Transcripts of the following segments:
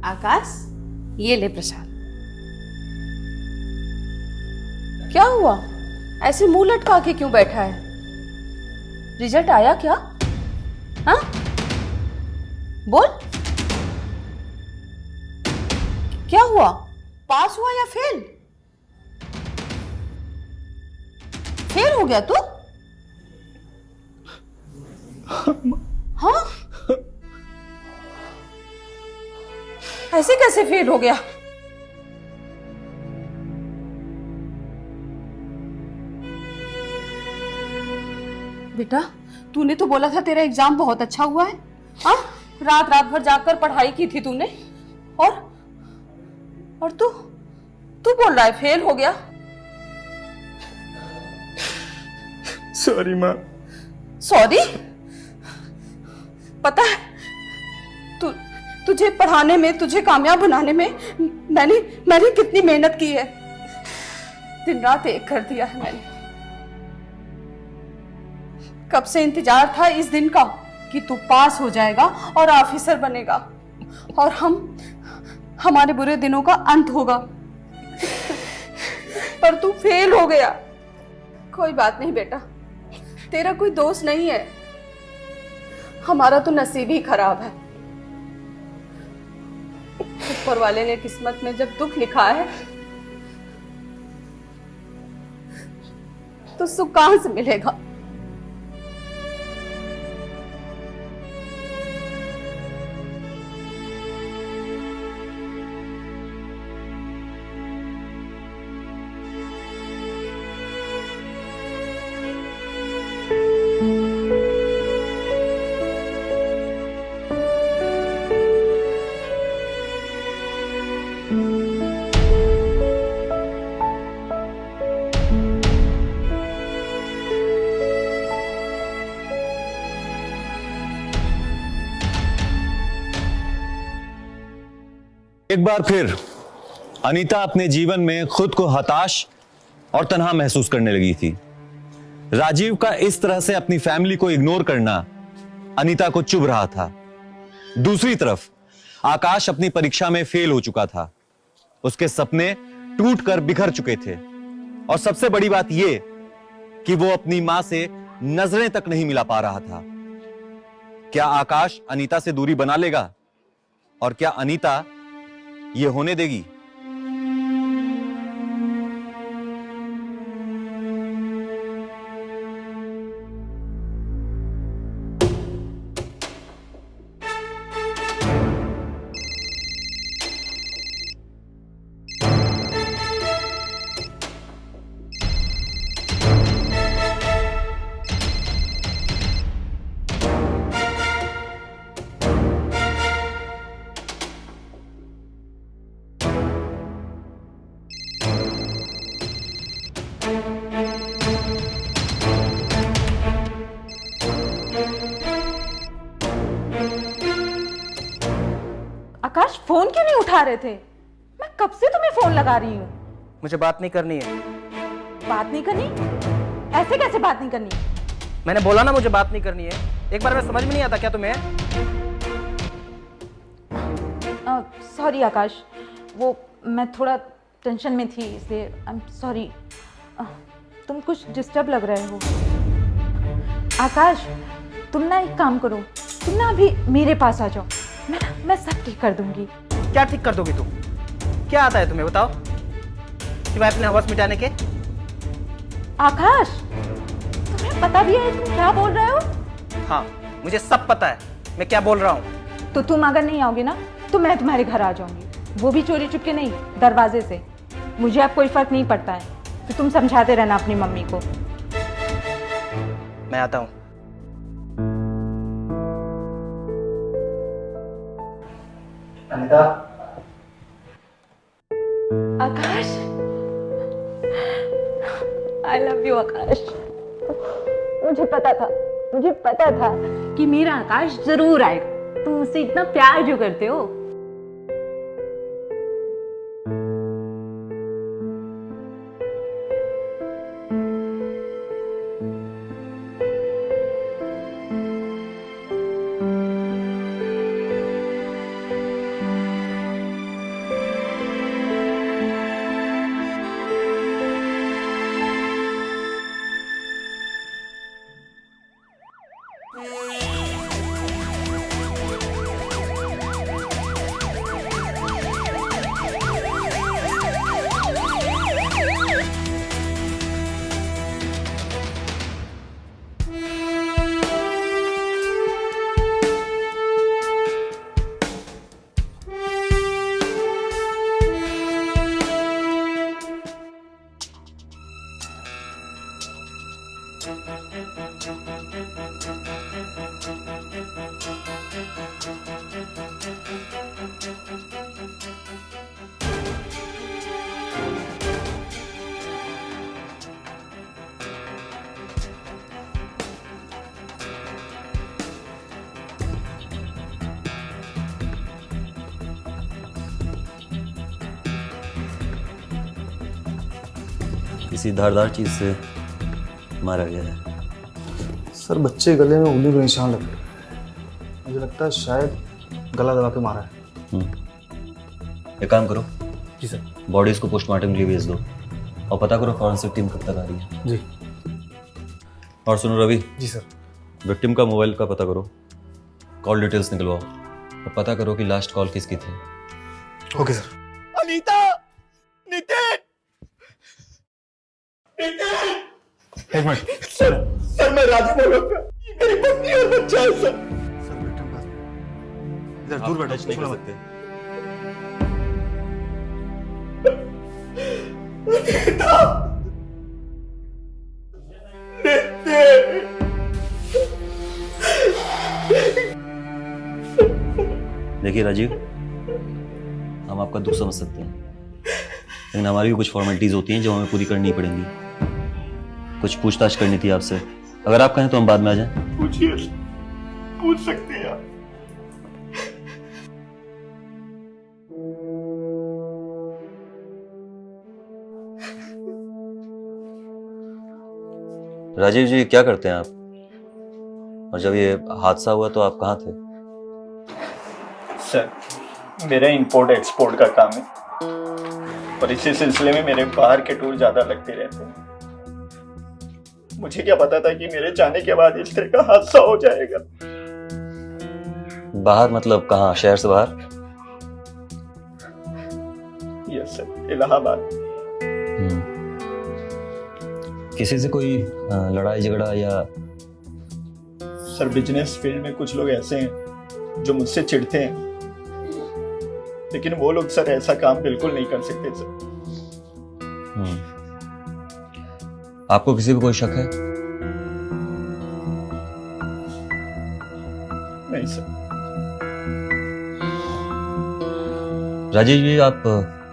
आकाश, ये ले प्रसाद। क्या हुआ? ऐसे मुंह लटका के क्यों बैठा है? रिजल्ट आया क्या? हाँ, बोल। क्या हुआ? पास हुआ या फेल? फेल हो गया तू? हाँ, ऐसे कैसे फेल हो गया? बेटा, तूने तो बोला था तेरा एग्जाम बहुत अच्छा हुआ है। हाँ, रात रात भर जाकर पढ़ाई की थी तूने, और तू तू बोल रहा है फेल हो गया। सॉरी माँ। सॉरी? पता है तुझे पढ़ाने में, तुझे कामयाब बनाने में मैंने कितनी मेहनत की है। दिन रात एक कर दिया है मैंने। कब से इंतजार था इस दिन का कि तू पास हो जाएगा और ऑफिसर बनेगा और हमारे बुरे दिनों का अंत होगा। पर तू फेल हो गया। कोई बात नहीं बेटा, तेरा कोई दोष नहीं है, हमारा तो नसीब ही खराब है। ऊपर वाले ने किस्मत में जब दुख लिखा है तो सुख कहां से मिलेगा। एक बार फिर अनीता अपने जीवन में खुद को हताश और तन्हा महसूस करने लगी थी। राजीव का इस तरह से अपनी फैमिली को इग्नोर करना अनीता को चुभ रहा था। दूसरी तरफ आकाश अपनी परीक्षा में फेल हो चुका था। उसके सपने टूटकर बिखर चुके थे और सबसे बड़ी बात यह कि वो अपनी मां से नजरें तक नहीं मिला पा रहा था। क्या आकाश अनीता से दूरी बना लेगा और क्या अनीता ये होने देगी? आकाश, फोन क्यों नहीं उठा रहे थे? मैं कब से तुम्हें फोन लगा रही हूँ। मुझे बात नहीं करनी है। बात नहीं करनी? ऐसे कैसे बात नहीं करनी? मैंने बोला ना मुझे बात नहीं करनी है। एक बार में समझ में नहीं आता क्या तुम्हें? सॉरी आकाश, वो मैं थोड़ा टेंशन में थी इसलिए आई एम सॉरी। तुम कुछ डिस्टर्ब लग रहे हो। आकाश, तुम ना एक काम करो, तुम ना अभी मेरे पास आ जाओ, मैं सब ठीक कर दूंगी। क्या ठीक कर दोगी तुम? क्या आता है तुम्हें, बताओ। सिवाय अपने हवस मिटाने के। आकाश, तुम्हें पता भी है तुम क्या बोल रहे हो? हाँ, मुझे सब पता है मैं क्या बोल रहा हूँ। तो तुम अगर नहीं आओगे ना तो मैं तुम्हारे घर आ जाऊंगी, वो भी चोरी चुपके नहीं, दरवाजे से। मुझे अब कोई फर्क नहीं पड़ता है, तो तुम समझाते रहना अपनी मम्मी को। मैं आता हूँ। अनीता। आकाश, आई लव यू आकाश। मुझे पता था कि मेरा आकाश जरूर आएगा। तुम मुझसे इतना प्यार जो करते हो। किसी धारदार चीज से मारा गया है। सर बच्चे गले में उंगली के निशान लगे, मुझे लगता है शायद गला दबा के मारा है। एक काम करो, जी सर। बॉडीज को पोस्टमार्टम के लिए भेज दो और पता करो फॉरेंसिक टीम कब तक आ रही है। जी। और सुनो रवि, जी सर। विक्टिम का मोबाइल का पता करो, कॉल डिटेल्स निकलवाओ और पता करो कि लास्ट कॉल किसकी थी। Okay sir. अनीता, नितिन, नितिन, एक मिनट। सर मैं राजू बोल रहा हूँ। ये मेरी पत्नी और बच्चा है सर। सर बेटा इधर दूर बैठो, टच नहीं कर थोड़ा सकते। अनीता, नितिन, देखिए राजीव, हम आपका दुख समझ सकते हैं, लेकिन हमारी भी कुछ फॉर्मेलिटीज होती हैं जो हमें पूरी करनी पड़ेंगी। कुछ पूछताछ करनी थी आपसे, अगर आप कहें तो हम बाद में आ जाएं। पूछिए, पूछ सकते हैं आप। राजीव जी, क्या करते हैं आप? और जब ये हादसा हुआ तो आप कहाँ थे? सर मेरा इंपोर्ट एक्सपोर्ट का काम है और इसी सिलसिले में मेरे बाहर के टूर ज्यादा लगते रहते हैं। मुझे क्या पता था कि मेरे जाने के बाद इस तरह का हादसा हो जाएगा। बाहर मतलब कहाँ, शहर से बाहर? Yes sir, Allahabad. किसी से कोई लड़ाई झगड़ा या? सर बिजनेस फील्ड में कुछ लोग ऐसे हैं जो मुझसे चिढ़ते हैं, लेकिन वो लोग सर ऐसा काम बिल्कुल नहीं कर सकते सर। आपको किसी पे कोई शक है? नहीं सर। राजीव जी, आप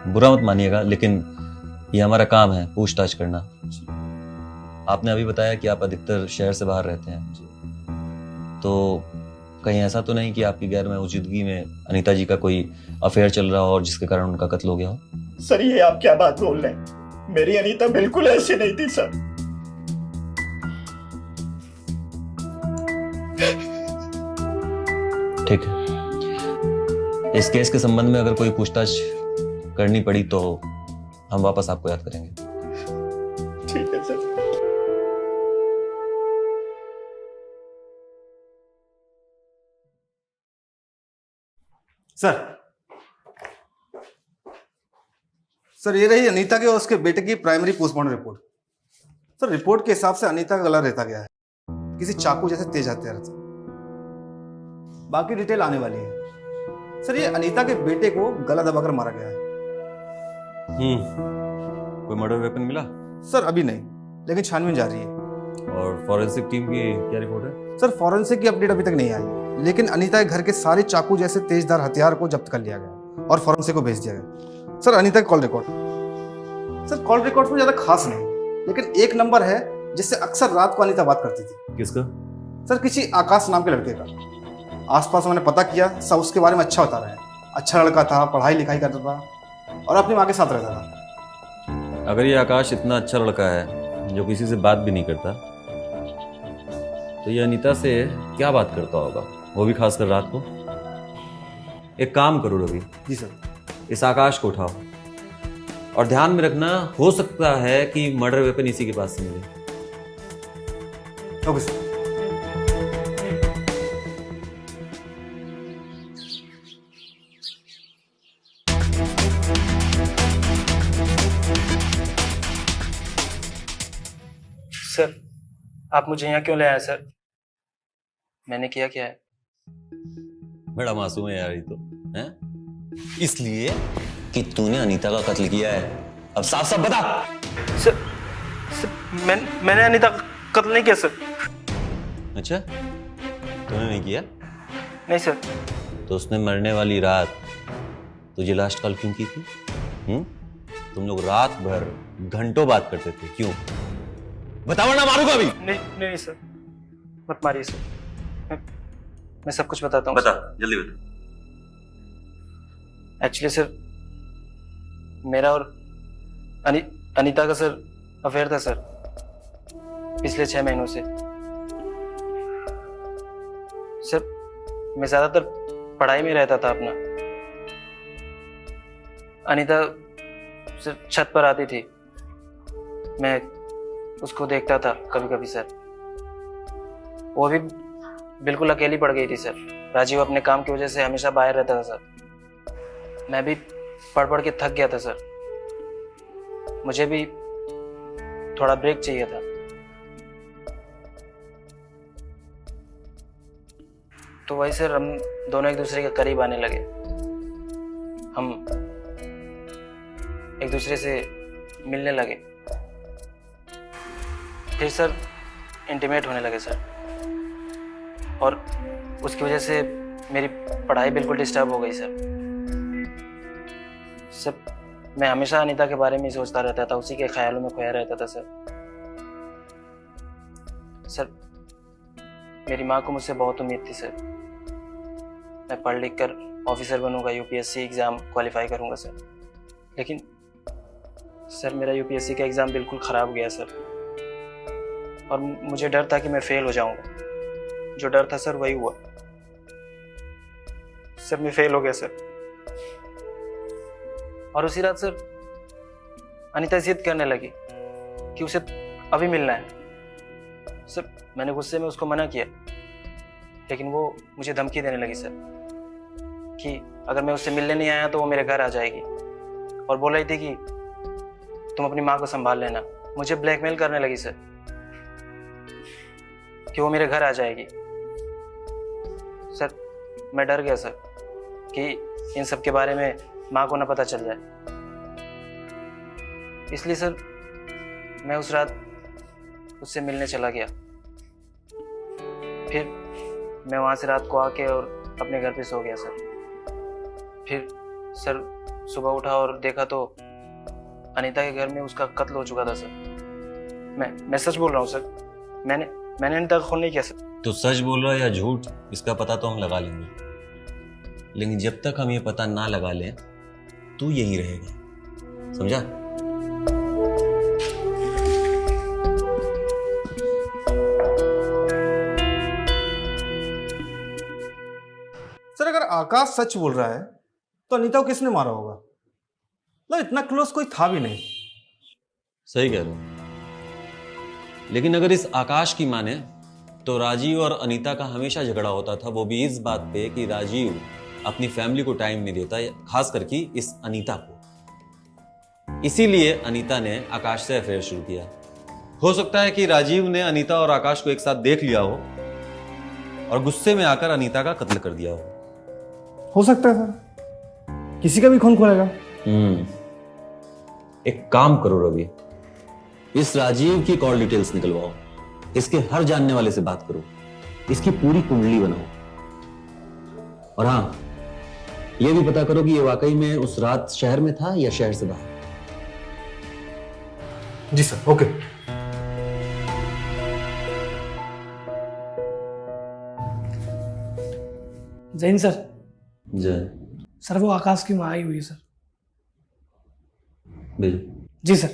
बुरा मत मानिएगा, लेकिन ये हमारा काम है पूछताछ करना। आपने अभी बताया कि आप अधिकतर शहर से बाहर रहते हैं, तो कहीं ऐसा तो नहीं कि आपकी गैर मौजूदगी में अनीता जी का कोई अफेयर चल रहा हो और जिसके कारण उनका कत्ल हो गया हो? सर ये आप क्या बात बोल रहे हैं? मेरी अनीता बिल्कुल ऐसी नहीं थी सर। ठीक है, इस केस के संबंध में अगर कोई पूछताछ करनी पड़ी तो हम वापस आपको याद करेंगे। ठीक है सर। सर ये रही अनीता के और उसके बेटे की primary postmortem report. Sir report के हिसाब से अनीता का गला रेता गया है, किसी चाकू जैसे तेज हथियार से। बाकी डिटेल आने वाली है। सर ये अनीता के बेटे को गला दबाकर मारा गया है। कोई मर्डर वेपन मिला? सर अभी नहीं, लेकिन छानबीन जारी है। और फॉरेंसिक टीम की क्या रिपोर्ट है? सर फॉरेंसिक की अपडेट अभी तक नहीं आई है, लेकिन अनीता के घर के सारे चाकू जैसे तेजधार हथियार को जब्त कर लिया गया और फॉरेंसिक को भेज दिया गया। सर अनीता का call record, sir call record में ज्यादा खास नहीं, लेकिन एक नंबर है जिससे अक्सर रात को अनीता बात करती थी। किसका? सर किसी आकाश नाम के लड़के का। आसपास मैंने पता किया, सब उसके बारे में अच्छा बता रहे हैं। अच्छा लड़का था, पढ़ाई लिखाई करता था और अपनी माँ के साथ रहता था। अगर ये आकाश इतना अच्छा लड़का है जो किसी से बात भी नहीं करता, तो ये अनीता से क्या बात करता होगा, वो भी खासकर रात को? एक काम करो रवि, जी सर। इस आकाश को उठाओ और ध्यान में रखना, हो सकता है कि मर्डर वेपन इसी के पास से मिले। Okay sir. सर आप मुझे यहाँ क्यों ले आए सर? मैंने किया क्या है? बड़ा मासूम है यार ये तो, हैं? इसलिए कि तूने अनीता का कत्ल किया है। अब साफ साफ बता। सर, मैंने अनीता का कत्ल नहीं किया सर। अच्छा, तूने नहीं किया? नहीं सर। तो उसने मरने वाली रात तुझे लास्ट कॉल क्यों की थी? तुम लोग रात भर घंटों बात करते थे, क्यों? बताओ ना, मारूंगा अभी। नहीं सर, मत मारिए सर। मैं सब कुछ बताता हूँ। बता, जल्दी बता। एक्चुअली सर, मेरा और अनीता का सर अफेयर था सर, पिछले 6 महीनों से। सर मैं ज़्यादातर पढ़ाई में रहता था अपना। अनीता सर छत पर आती थी, मैं उसको देखता था कभी कभी सर। वो भी बिल्कुल अकेली पड़ गई थी सर। राजीव अपने काम की वजह से हमेशा बाहर रहता था सर। मैं भी पढ़ पढ़ के थक गया था सर। मुझे भी थोड़ा ब्रेक चाहिए था। तो वही सर, हम दोनों एक दूसरे के करीब आने लगे। हम एक दूसरे से मिलने लगे, फिर सर इंटीमेट होने लगे सर। और उसकी वजह से मेरी पढ़ाई बिल्कुल डिस्टर्ब हो गई सर। मैं हमेशा अनीता के बारे में ही सोचता रहता था, उसी के ख्यालों में खोया रहता था सर। मेरी माँ को मुझसे बहुत उम्मीद थी सर। मैं पढ़ लिख कर ऑफिसर बनूंगा, यूपीएससी एग्ज़ाम क्वालिफाई करूंगा सर। लेकिन सर मेरा यूपीएससी का एग्ज़ाम बिल्कुल ख़राब गया सर। और मुझे डर था कि मैं फेल हो जाऊंगा। जो डर था सर वही हुआ सर। मैं फेल हो गया सर। और उसी रात सर अनीता जिद करने लगी कि उसे अभी मिलना है सर। मैंने गुस्से में उसको मना किया, लेकिन वो मुझे धमकी देने लगी सर कि अगर मैं उससे मिलने नहीं आया तो वो मेरे घर आ जाएगी। और बोल रही थी कि तुम अपनी माँ को संभाल लेना। मुझे ब्लैकमेल करने लगी सर कि वो मेरे घर आ जाएगी। सर मैं डर गया सर कि इन सब के बारे में माँ को ना पता चल जाए। इसलिए सर मैं उस रात उससे मिलने चला गया। फिर मैं वहाँ से रात को आके और अपने घर पे सो गया सर। फिर सर सुबह उठा और देखा तो अनीता के घर में उसका कत्ल हो चुका था सर। मैं सच बोल रहा हूँ सर। मैंने अनीता का खून नहीं किया सर। तो सच बोल रहा है या झूठ, इसका पता तो हम लगा लेंगे, लेकिन जब तक हम ये पता ना लगा लें तू यहीं रहेगा, समझा? सर अगर आकाश सच बोल रहा है तो अनीता को किसने मारा होगा? मतलब इतना क्लोज कोई था भी नहीं। सही कह रहे हो, लेकिन अगर इस आकाश की माने तो राजीव और अनीता का हमेशा झगड़ा होता था, वो भी इस बात पे कि राजीव अपनी फैमिली को टाइम नहीं देता, खास करके इस अनीता को। इसीलिए अनीता ने आकाश से अफेयर शुरू किया। हो सकता है कि राजीव ने अनीता और आकाश को एक साथ देख लिया हो और गुस्से में आकर अनीता का कत्ल कर दिया हो सकता है सर, किसी का भी खून खोलेगा। एक काम करो रवि, इस राजीव की कॉल डिटेल्स निकलवाओ, इसके हर जानने वाले से बात करो, इसकी पूरी कुंडली बनाओ। और हाँ, यह भी पता करो कि ये वाकई में उस रात शहर में था या शहर से बाहर। जी सर, ओके। जैन सर, जय। सर वो आकाश की माँ आई हुई है सर। भेजो। जी सर।